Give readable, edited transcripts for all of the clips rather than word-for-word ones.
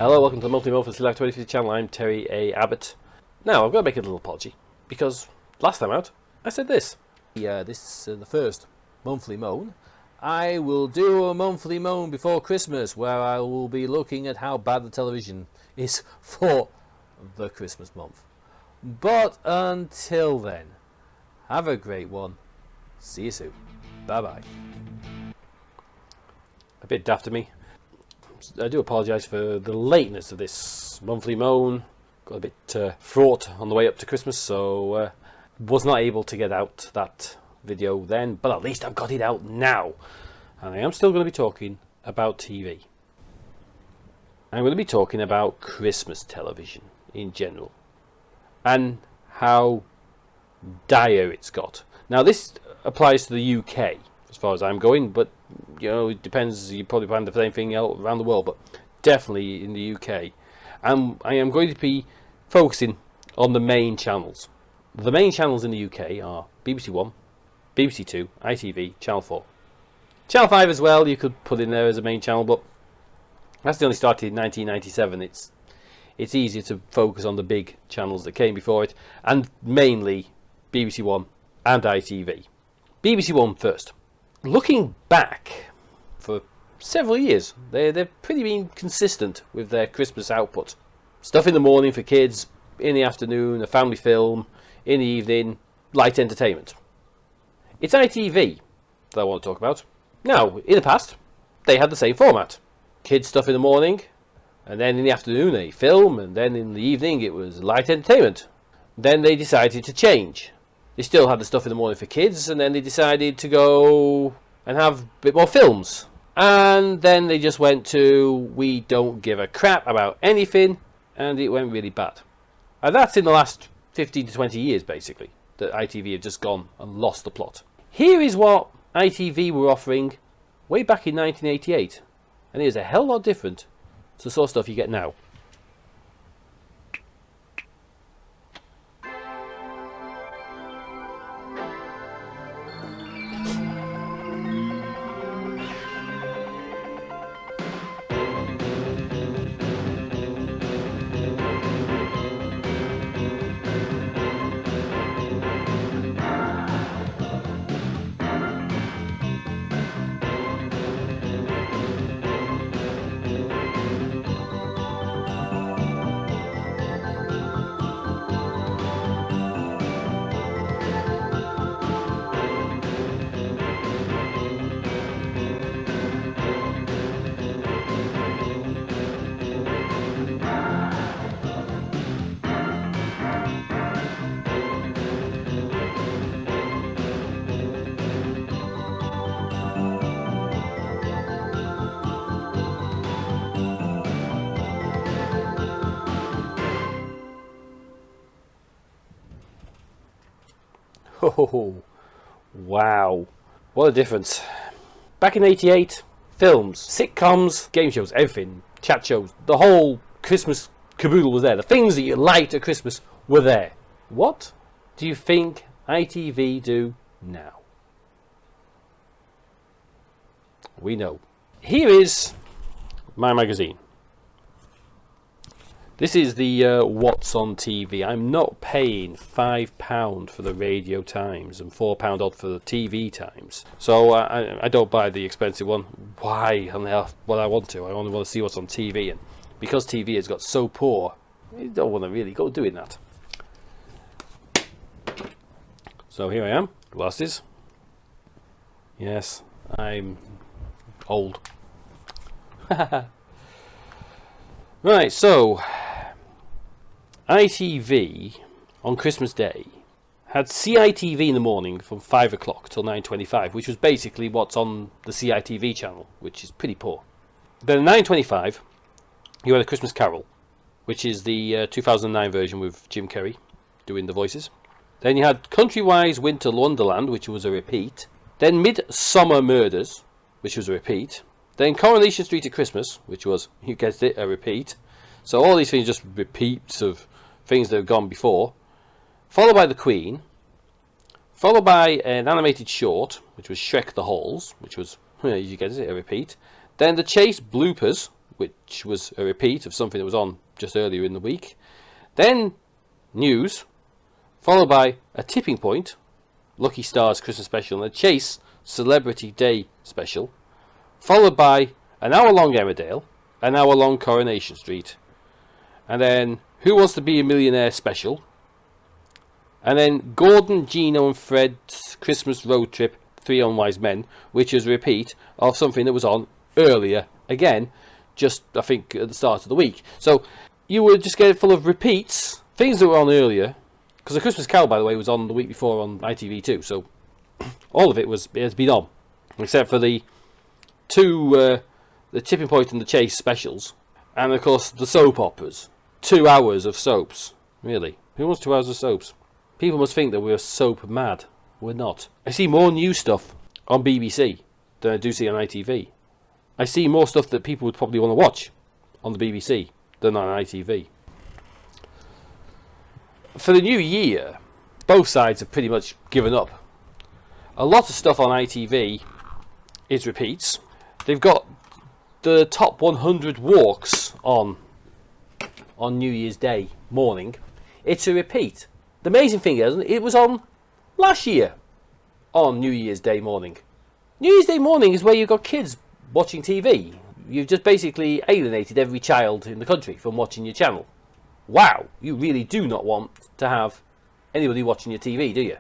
Hello, welcome to the monthly Moan for the Citylife2050 channel. I'm Terry A. Abbott. Now, I've got to make a little apology, because last time out, I said this. This is the first monthly Moan. I will do a monthly Moan before Christmas, where I will be looking at how bad the television is for the Christmas month. But until then, have a great one. See you soon. Bye-bye. A bit daft of me. I do apologise for the lateness of this monthly Moan. Got a bit fraught on the way up to Christmas, so was not able to get out that video then, but at least I've got it out now. And I am still going to be talking about TV. I'm going to be talking about Christmas television in general, and how dire it's got. Now this applies to the UK as far as I'm going, but you know, it depends. You probably find the same thing out around the world, but definitely in the UK. And I am going to be focusing on the main channels. The main channels in the UK are BBC One, BBC Two, ITV, Channel 4. Channel 5 as well, you could put in there as a main channel, but that's only started in 1997. It's easier to focus on the big channels that came before it, and mainly BBC One and ITV. BBC One first. Looking back for several years, they've pretty been consistent with their Christmas output. Stuff in the morning for kids, in the afternoon, a family film, in the evening, light entertainment. It's ITV that I want to talk about. Now, in the past, they had the same format. Kids stuff in the morning, and then in the afternoon a film, and then in the evening it was light entertainment. Then they decided to change. They still had the stuff in the morning for kids, and then they decided to go and have a bit more films. And then they just went to, we don't give a crap about anything, and it went really bad. And that's in the last 15 to 20 years, basically, that ITV have just gone and lost the plot. Here is what ITV were offering way back in 1988, and it is a hell lot different to the sort of stuff you get now. Oh, wow, what a difference. Back in 88, films, sitcoms, game shows, everything, chat shows, the whole Christmas caboodle was there. The things that you liked at Christmas were there. What do you think ITV do now? We know. Here is my magazine. This is the What's on TV. I'm not paying £5 for the radio times and £4 odd for the TV times. So I don't buy the expensive one. Why on earth would I want to? I only want to see what's on TV. And because TV has got so poor, you don't want to really go doing that. So here I am, glasses. Yes, I'm old. Right, so ITV on Christmas Day had CITV in the morning from 5 o'clock till 9:25, which was basically what's on the CITV channel, which is pretty poor. Then at 9:25, you had A Christmas Carol, which is the 2009 version with Jim Carrey doing the voices. Then you had Countrywise Winter Wonderland, which was a repeat. Then Midsummer Murders, which was a repeat. Then Coronation Street at Christmas, which was, you guessed it, a repeat. So all these things just repeats of things that have gone before. Followed by The Queen. Followed by an animated short, which was Shrek the Halls, which was, you guessed it, a repeat. Then The Chase Bloopers, which was a repeat of something that was on just earlier in the week. Then news, followed by a tipping point, Lucky Stars Christmas special, and a Chase Celebrity Day special, followed by an hour-long Emmerdale, an hour-long Coronation Street, and then Who Wants to Be a Millionaire special, and then Gordon, Gino and Fred's Christmas Road Trip, 3 Unwise Men, which is a repeat of something that was on earlier, again, just, I think, at the start of the week. So you would just get it full of repeats, things that were on earlier, because the Christmas Carol, by the way, was on the week before on ITV2, so all of it has been on, except for the two, the Tipping Point and the Chase specials, and of course the soap operas. 2 hours of soaps. Really? Who wants 2 hours of soaps? People must think that we're soap mad. We're not. I see more new stuff on BBC than I do see on ITV. I see more stuff that people would probably want to watch on the BBC than on ITV. For the new year, both sides have pretty much given up. A lot of stuff on ITV is repeats. They've got the top 100 walks on New Year's Day morning. It's a repeat. The amazing thing is, it was on last year on New Year's Day morning. New Year's Day morning is where you've got kids watching TV. You've just basically alienated every child in the country from watching your channel. Wow, you really do not want to have anybody watching your TV, do you?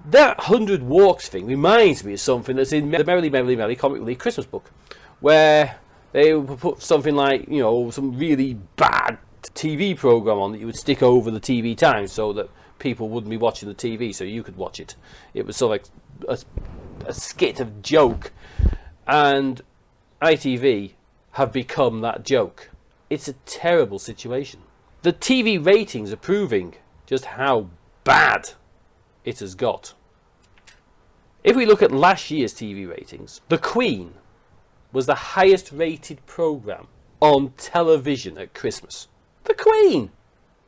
That 100 walks thing reminds me of something that's in the Merrily Merrily Merrily Comic Relief Christmas book, where they would put something like, you know, some really bad TV program on that you would stick over the TV time so that people wouldn't be watching the TV, so you could watch it. It was sort of like a skit of joke, and ITV have become that joke. It's a terrible situation. The TV ratings are proving just how bad it has got. If we look at last year's TV ratings, The Queen was the highest rated programme on television at Christmas. The Queen!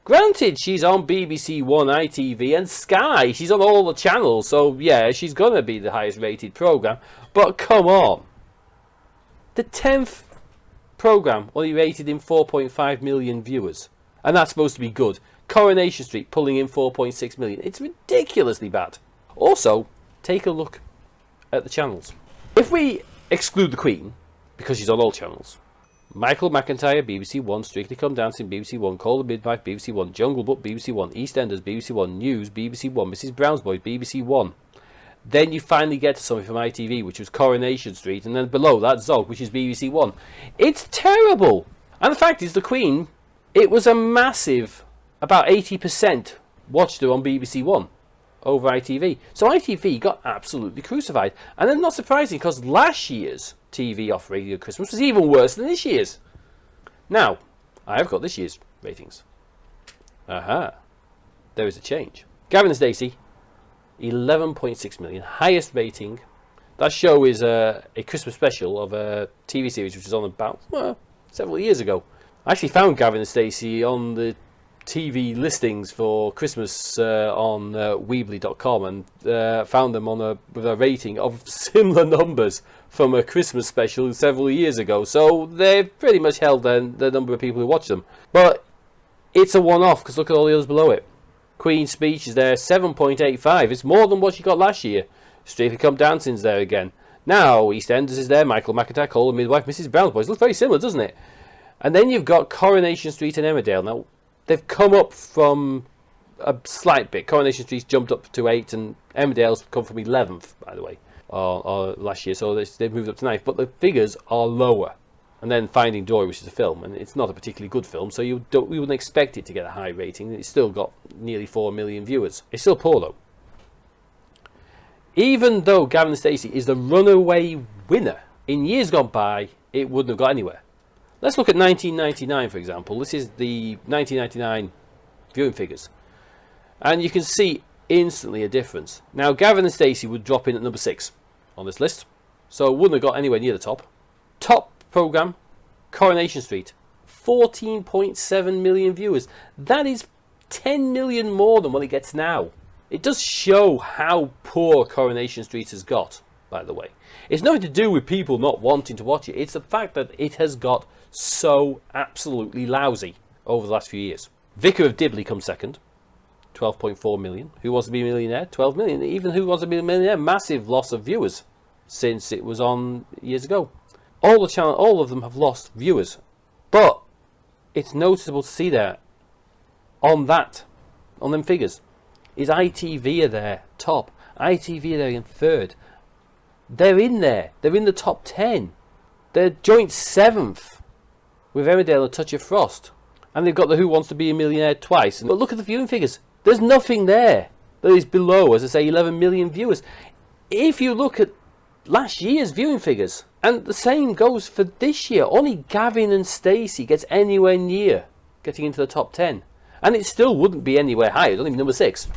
Granted, she's on BBC One, ITV and Sky. She's on all the channels, so yeah, she's going to be the highest rated programme. But come on. The 10th programme only rated in 4.5 million viewers. And that's supposed to be good. Coronation Street pulling in 4.6 million. It's ridiculously bad. Also, take a look at the channels. If we exclude the Queen, because she's on all channels, Michael McIntyre, BBC One, Strictly Come Dancing, BBC One, Call the Midwife, BBC One, Jungle Book, BBC One, EastEnders, BBC One, News, BBC One, Mrs. Brown's Boys, BBC One. Then you finally get to something from ITV, which was Coronation Street, and then below that, Zog, which is BBC One. It's terrible! And the fact is, the Queen, it was a massive, about 80% watched her on BBC One over ITV. So ITV got absolutely crucified. And then not surprising, because last year's TV off radio Christmas was even worse than this year's. Now, I have got this year's ratings. Aha. There is a change. Gavin and Stacey, 11.6 million. Highest rating. That show is a Christmas special of a TV series which was on about several years ago. I actually found Gavin and Stacey on the TV listings for Christmas on Weebly.com and found them with a rating of similar numbers from a Christmas special several years ago. So they've pretty much held the number of people who watch them. But it's a one-off, because look at all the others below it. Queen's Speech is there, 7.85. It's more than what she got last year. Strictly Come Dancing's there again. Now EastEnders is there, Michael McIntyre, Call the Midwife, Mrs. Brown's Boys. Looks very similar, doesn't it? And then you've got Coronation Street and Emmerdale. Now, they've come up from a slight bit. Coronation Street's jumped up to 8, and Emmerdale's come from 11th, by the way, or last year. So they've moved up to 9th. But the figures are lower. And then Finding Dory, which is a film, and it's not a particularly good film, so we wouldn't expect it to get a high rating. It's still got nearly 4 million viewers. It's still poor, though. Even though Gavin and Stacey is the runaway winner, in years gone by, it wouldn't have got anywhere. Let's look at 1999, for example. This is the 1999 viewing figures. And you can see instantly a difference. Now, Gavin and Stacey would drop in at number 6 on this list, so it wouldn't have got anywhere near the top. Top programme, Coronation Street, 14.7 million viewers. That is 10 million more than what it gets now. It does show how poor Coronation Street has got, by the way. It's nothing to do with people not wanting to watch it. It's the fact that it has got so absolutely lousy over the last few years. Vicar of Dibley comes second, 12.4 million. Who Wants to Be a Millionaire? 12 million. Even Who Wants to Be a Millionaire? Massive loss of viewers since it was on years ago. All of them have lost viewers. But it's noticeable to see there on them figures. Is ITV are there top? ITV are there in third. They're in there. They're in the top 10. They're joint 7th with Emmerdale and Touch of Frost. And they've got the Who Wants to Be a Millionaire twice. But look at the viewing figures. There's nothing there that is below, as I say, 11 million viewers. If you look at last year's viewing figures, and the same goes for this year, only Gavin and Stacey gets anywhere near getting into the top 10. And it still wouldn't be anywhere higher, not even number 6.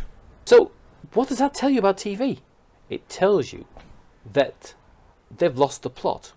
So, what does that tell you about TV? It tells you that they've lost the plot.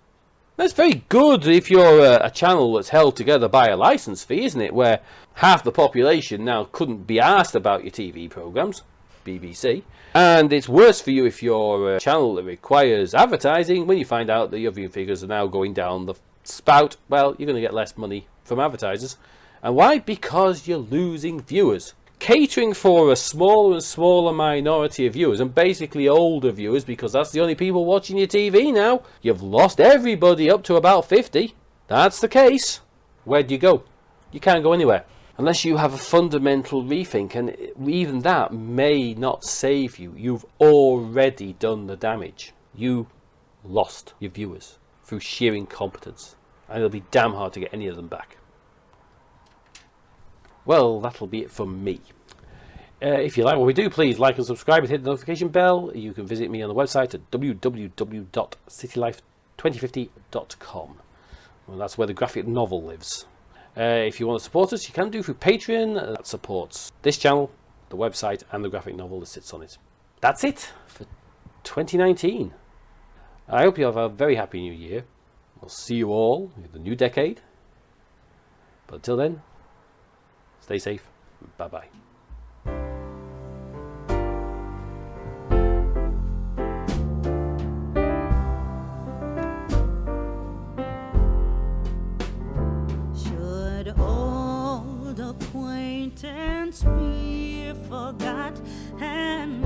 That's very good if you're a channel that's held together by a licence fee, isn't it? Where half the population now couldn't be asked about your TV programmes, BBC. And it's worse for you if you're a channel that requires advertising. When you find out that your viewing figures are now going down the spout, well, you're going to get less money from advertisers. And why? Because you're losing viewers. Catering for a smaller and smaller minority of viewers, and basically older viewers, because that's the only people watching your TV now. You've lost everybody up to about 50. That's the case. Where do you go? You can't go anywhere. Unless you have a fundamental rethink, and even that may not save you. You've already done the damage. You lost your viewers through sheer incompetence. And it'll be damn hard to get any of them back. Well, that'll be it from me. If you like what we do, please like and subscribe and hit the notification bell. You can visit me on the website at www.citylife2050.com. Well, that's where the graphic novel lives. If you want to support us, you can do through Patreon. That supports this channel, the website, and the graphic novel that sits on it. That's it for 2019. I hope you have a very happy new year. I'll see you all in the new decade. But until then, stay safe. Bye-bye. Should old acquaintance be forgot and